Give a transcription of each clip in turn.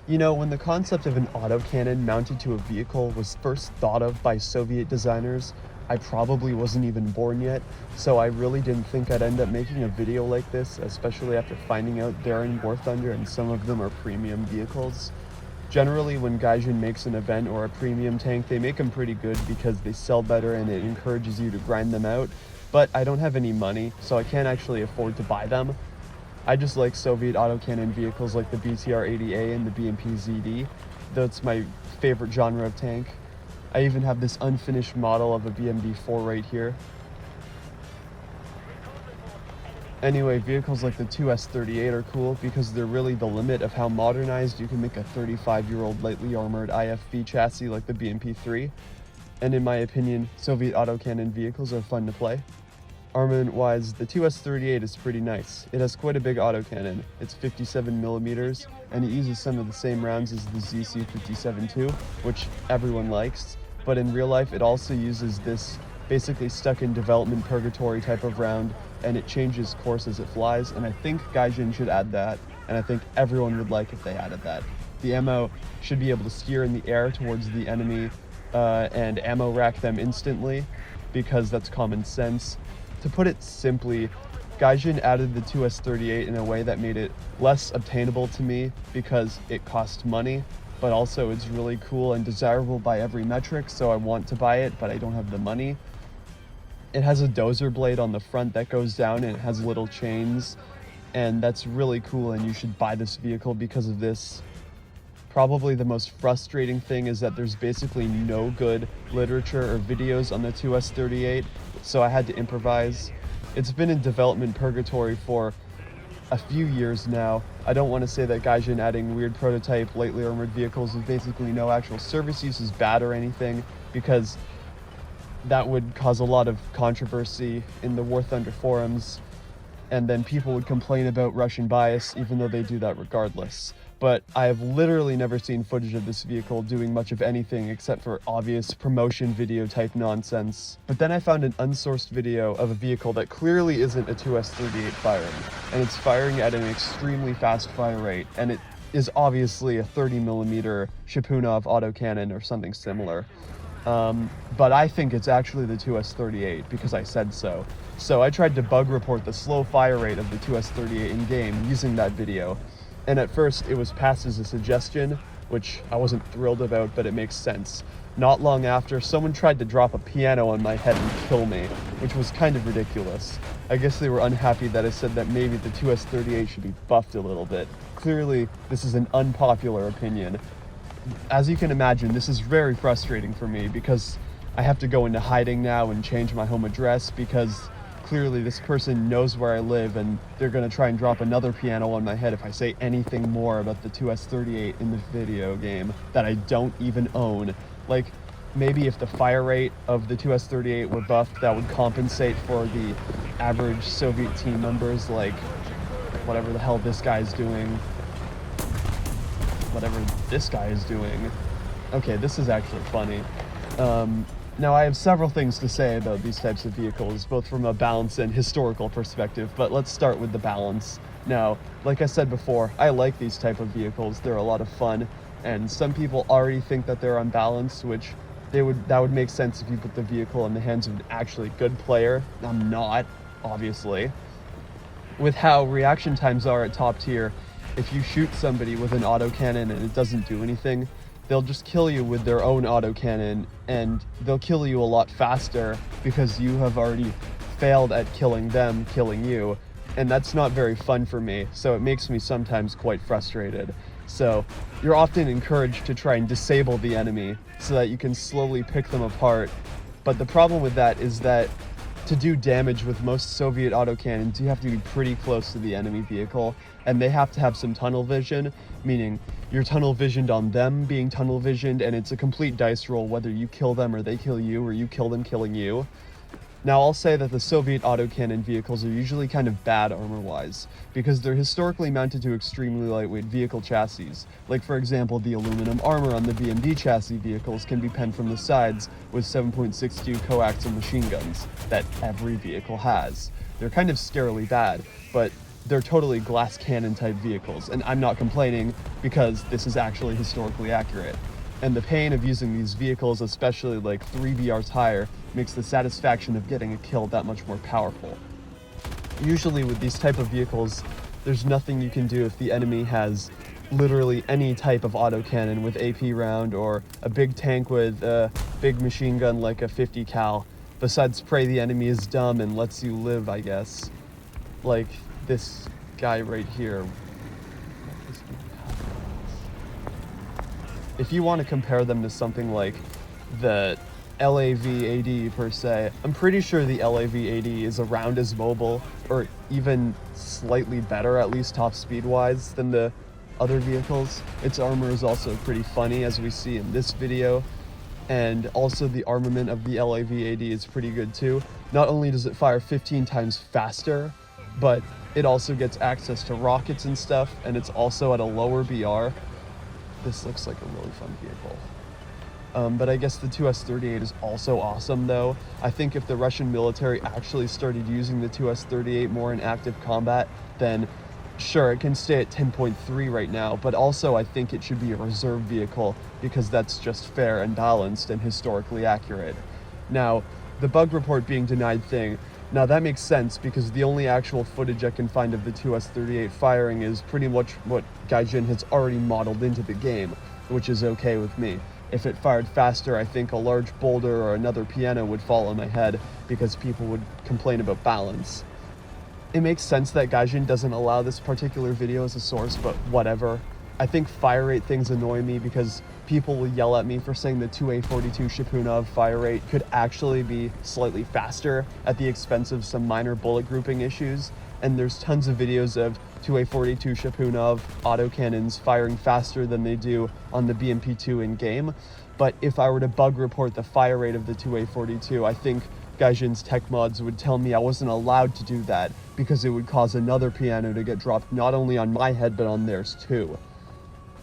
You know, when the concept of an autocannon mounted to a vehicle was first thought of by Soviet designers, I probably wasn't even born yet, so I really didn't think I'd end up making a video like this, especially after finding out they're in War Thunder and some of them are premium vehicles. Generally, when Gaijin makes an event or a premium tank, they make them pretty good because they sell better and it encourages you to grind them out, but I don't have any money, so I can't actually afford to buy them. I just like Soviet autocannon vehicles like the BTR-80A and the BMP-ZD. That's my favorite genre of tank. I even have this unfinished model of a BMD-4 right here. Anyway, vehicles like the 2S-38 are cool because they're really the limit of how modernized you can make a 35-year-old lightly armored IFV chassis like the BMP-3. And in my opinion, Soviet autocannon vehicles are fun to play. Armament-wise, the 2S-38 is pretty nice. It has quite a big autocannon. It's 57mm, and it uses some of the same rounds as the ZC-57-2, which everyone likes, but in real life it also uses this basically stuck in development purgatory type of round, and it changes course as it flies, and I think Gaijin should add that, and I think everyone would like if they added that. The ammo should be able to steer in the air towards the enemy and ammo rack them instantly, because that's common sense. To put it simply, Gaijin added the 2S-38 in a way that made it less obtainable to me because it cost money, but also it's really cool and desirable by every metric, so I want to buy it, but I don't have the money. It has a dozer blade on the front that goes down and it has little chains, and that's really cool, and you should buy this vehicle because of this. Probably the most frustrating thing is that there's basically no good literature or videos on the 2S-38, so I had to improvise. It's been in development purgatory for a few years now. I don't want to say that Gaijin adding weird prototype lightly armored vehicles with basically no actual service use is bad or anything, because that would cause a lot of controversy in the War Thunder forums, and then people would complain about Russian bias, even though they do that regardless. But I have literally never seen footage of this vehicle doing much of anything except for obvious promotion video type nonsense. But then I found an unsourced video of a vehicle that clearly isn't a 2S-38 firing, and it's firing at an extremely fast fire rate, and it is obviously a 30mm Shapunov autocannon or something similar. But I think it's actually the 2S-38 because I said so. So I tried to bug report the slow fire rate of the 2S-38 in-game using that video. And at first it was passed as a suggestion, which I wasn't thrilled about, but it makes sense. Not long after, someone tried to drop a piano on my head and kill me, which was kind of ridiculous. I guess they were unhappy that I said that maybe the 2S-38 should be buffed a little bit. Clearly, this is an unpopular opinion. As you can imagine, this is very frustrating for me because I have to go into hiding now and change my home address because clearly this person knows where I live and they're going to try and drop another piano on my head if I say anything more about the 2S-38 in the video game that I don't even own. Like, maybe if the fire rate of the 2S-38 were buffed, that would compensate for the average Soviet team members, like whatever the hell this guy's doing. Whatever this guy is doing. Okay, this is actually funny. Now, I have several things to say about these types of vehicles, both from a balance and historical perspective, but let's start with the balance. Now, like I said before, I like these type of vehicles. They're a lot of fun, and some people already think that they're unbalanced, which that would make sense if you put the vehicle in the hands of an actually good player. I'm not, obviously. With how reaction times are at top tier, if you shoot somebody with an autocannon and it doesn't do anything, they'll just kill you with their own autocannon, and they'll kill you a lot faster because you have already failed at killing them, killing you, and that's not very fun for me, so it makes me sometimes quite frustrated. So you're often encouraged to try and disable the enemy so that you can slowly pick them apart, but the problem with that is that to do damage with most Soviet autocannons, you have to be pretty close to the enemy vehicle, and they have to have some tunnel vision, meaning you're tunnel visioned on them being tunnel visioned, and it's a complete dice roll whether you kill them or they kill you, or you kill them killing you. Now, I'll say that the Soviet autocannon vehicles are usually kind of bad armor-wise, because they're historically mounted to extremely lightweight vehicle chassis. Like, for example, the aluminum armor on the BMD chassis vehicles can be penned from the sides with 7.62 coaxial machine guns that every vehicle has. They're kind of scarily bad, but they're totally glass cannon type vehicles, and I'm not complaining because this is actually historically accurate. And the pain of using these vehicles, especially like 3 BRs higher, makes the satisfaction of getting a kill that much more powerful. Usually with these type of vehicles, there's nothing you can do if the enemy has literally any type of autocannon with AP round or a big tank with a big machine gun like a 50 cal, besides pray the enemy is dumb and lets you live, I guess. Like this guy right here. If you want to compare them to something like the LAV-AD per se, I'm pretty sure the LAV-AD is around as mobile, or even slightly better, at least top speed-wise, than the other vehicles. Its armor is also pretty funny, as we see in this video, and also the armament of the LAV-AD is pretty good too. Not only does it fire 15 times faster, but it also gets access to rockets and stuff, and it's also at a lower BR. This looks like a really fun vehicle. But I guess the 2S38 is also awesome though. I think if the Russian military actually started using the 2S38 more in active combat, then sure, it can stay at 10.3 right now, but also I think it should be a reserve vehicle because that's just fair and balanced and historically accurate. Now, the bug report being denied thing, now that makes sense because the only actual footage I can find of the 2S38 firing is pretty much what Gaijin has already modeled into the game, which is okay with me. If it fired faster, I think a large boulder or another piano would fall on my head because people would complain about balance. It makes sense that Gaijin doesn't allow this particular video as a source, but whatever. I think fire rate things annoy me because people will yell at me for saying the 2A42 Shapunov fire rate could actually be slightly faster at the expense of some minor bullet grouping issues, and there's tons of videos of 2A42 Shapunov autocannons firing faster than they do on the BMP2 in-game. But if I were to bug report the fire rate of the 2A42, I think Gaijin's tech mods would tell me I wasn't allowed to do that because it would cause another piano to get dropped not only on my head but on theirs too.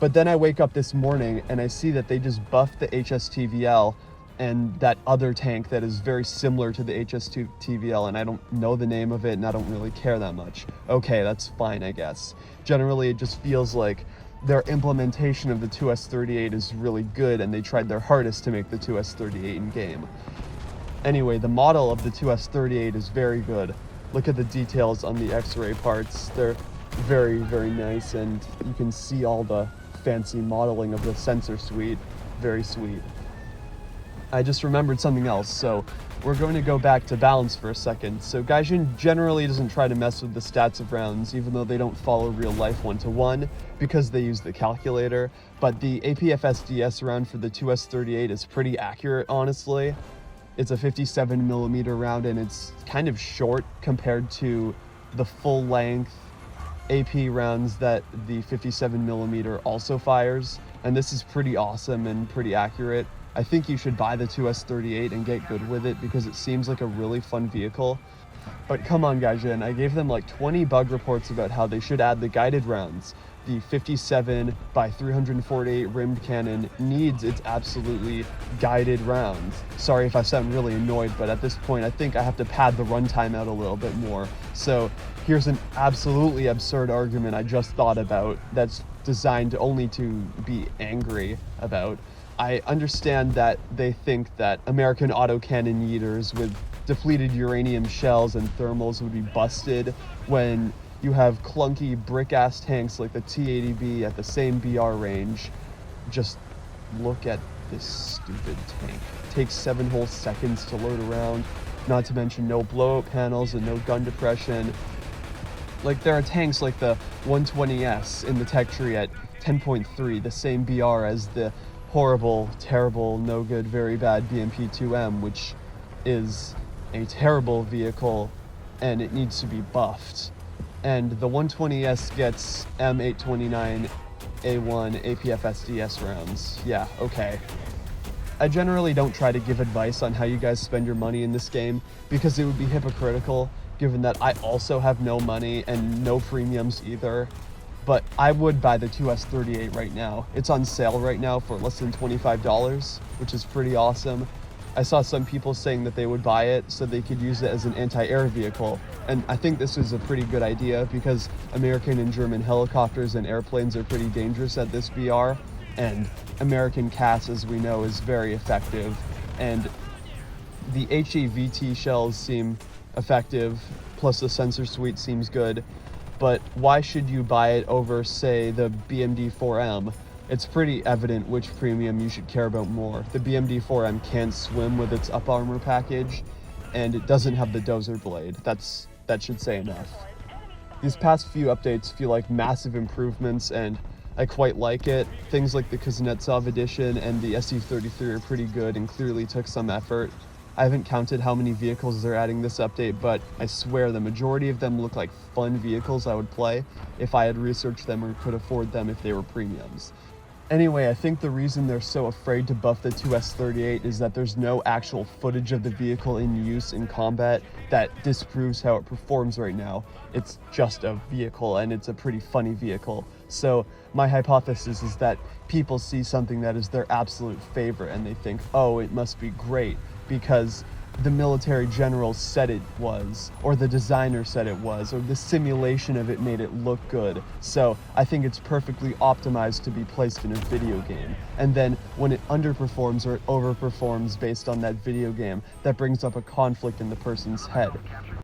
But then I wake up this morning and I see that they just buffed the HSTVL and that other tank that is very similar to the HSTVL, and I don't know the name of it and I don't really care that much. Okay, that's fine, I guess. Generally, it just feels like their implementation of the 2S38 is really good and they tried their hardest to make the 2S38 in game. Anyway, the model of the 2S38 is very good. Look at the details on the X-ray parts. They're very, very nice, and you can see all the fancy modeling of the sensor suite. Very sweet. I just remembered something else, so we're going to go back to balance for a second. So Gaijin generally doesn't try to mess with the stats of rounds, even though they don't follow real life 1-to-1, because they use the calculator, but the APFSDS round for the 2S38 is pretty accurate, honestly. It's a 57mm round, and it's kind of short compared to the full-length AP rounds that the 57mm also fires, and this is pretty awesome and pretty accurate. I think you should buy the 2S38 and get good with it because it seems like a really fun vehicle. But come on, Gaijin, I gave them like 20 bug reports about how they should add the guided rounds. The 57 by 348 rimmed cannon needs its absolutely guided rounds. Sorry if I sound really annoyed, but at this point I think I have to pad the runtime out a little bit more. So here's an absolutely absurd argument I just thought about that's designed only to be angry about. I understand that they think that American autocannon yeeters with depleted uranium shells and thermals would be busted when you have clunky brick-ass tanks like the T-80B at the same BR range. Just look at this stupid tank. It takes 7 whole seconds to load around, not to mention no blowout panels and no gun depression. Like, there are tanks like the 120S in the tech tree at 10.3, the same BR as the horrible, terrible, no good, very bad BMP-2M, which is a terrible vehicle and it needs to be buffed. And the 120S gets M829A1 APFSDS rounds. Yeah, okay. I generally don't try to give advice on how you guys spend your money in this game because it would be hypocritical given that I also have no money and no premiums either. But I would buy the 2S38 right now. It's on sale right now for less than $25, which is pretty awesome. I saw some people saying that they would buy it so they could use it as an anti-air vehicle. And I think this is a pretty good idea because American and German helicopters and airplanes are pretty dangerous at this VR. And American CAS, as we know, is very effective. And the HEVT shells seem effective, plus the sensor suite seems good. But why should you buy it over, say, the BMD-4M? It's pretty evident which premium you should care about more. The BMD-4M can't swim with its up armor package, and it doesn't have the dozer blade. That should say enough. These past few updates feel like massive improvements, and I quite like it. Things like the Kuznetsov edition and the SU-33 are pretty good and clearly took some effort. I haven't counted how many vehicles they're adding this update, but I swear the majority of them look like fun vehicles I would play if I had researched them or could afford them if they were premiums. Anyway, I think the reason they're so afraid to buff the 2S38 is that there's no actual footage of the vehicle in use in combat that disproves how it performs right now. It's just a vehicle, and it's a pretty funny vehicle. So my hypothesis is that people see something that is their absolute favorite and they think, oh, it must be great because the military general said it was, or the designer said it was, or the simulation of it made it look good. So I think it's perfectly optimized to be placed in a video game. And then when it underperforms or it overperforms based on that video game, that brings up a conflict in the person's head.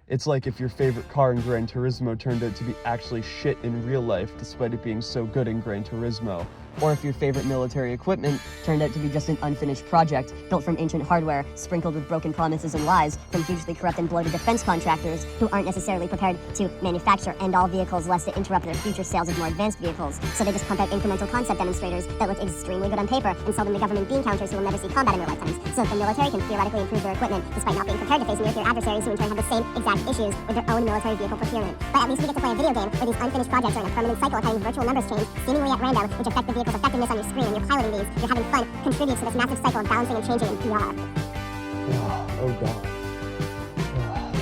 It's like if your favorite car in Gran Turismo turned out to be actually shit in real life despite it being so good in Gran Turismo. Or if your favorite military equipment turned out to be just an unfinished project built from ancient hardware, sprinkled with broken promises and lies from hugely corrupt and bloated defense contractors who aren't necessarily prepared to manufacture end-all vehicles lest it interrupt their future sales of more advanced vehicles. So they just pump out incremental concept demonstrators that look extremely good on paper and sell them to government bean counters who will never see combat in their lifetimes. So that the military can theoretically improve their equipment despite not being prepared to face near-peer adversaries who in turn have the same exact issues with their own military vehicle procurement. But at least we get to play a video game where these unfinished projects are in a permanent cycle of having virtual numbers change seemingly at random, which affect the vehicle's effectiveness on your screen. And you're piloting these, you're having fun, contributes to this massive cycle of balancing and changing in PR. Oh god.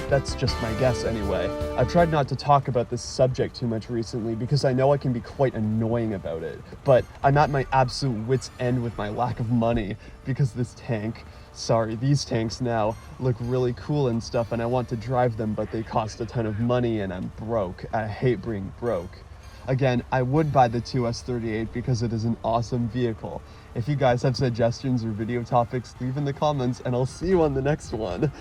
That's just my guess anyway. I've tried not to talk about this subject too much recently because I know I can be quite annoying about it, but I'm at my absolute wit's end with my lack of money because these tanks now look really cool and stuff and I want to drive them, but they cost a ton of money and I'm broke. I hate being broke. Again, I would buy the 2S38 because it is an awesome vehicle. If you guys have suggestions or video topics, leave in the comments and I'll see you on the next one.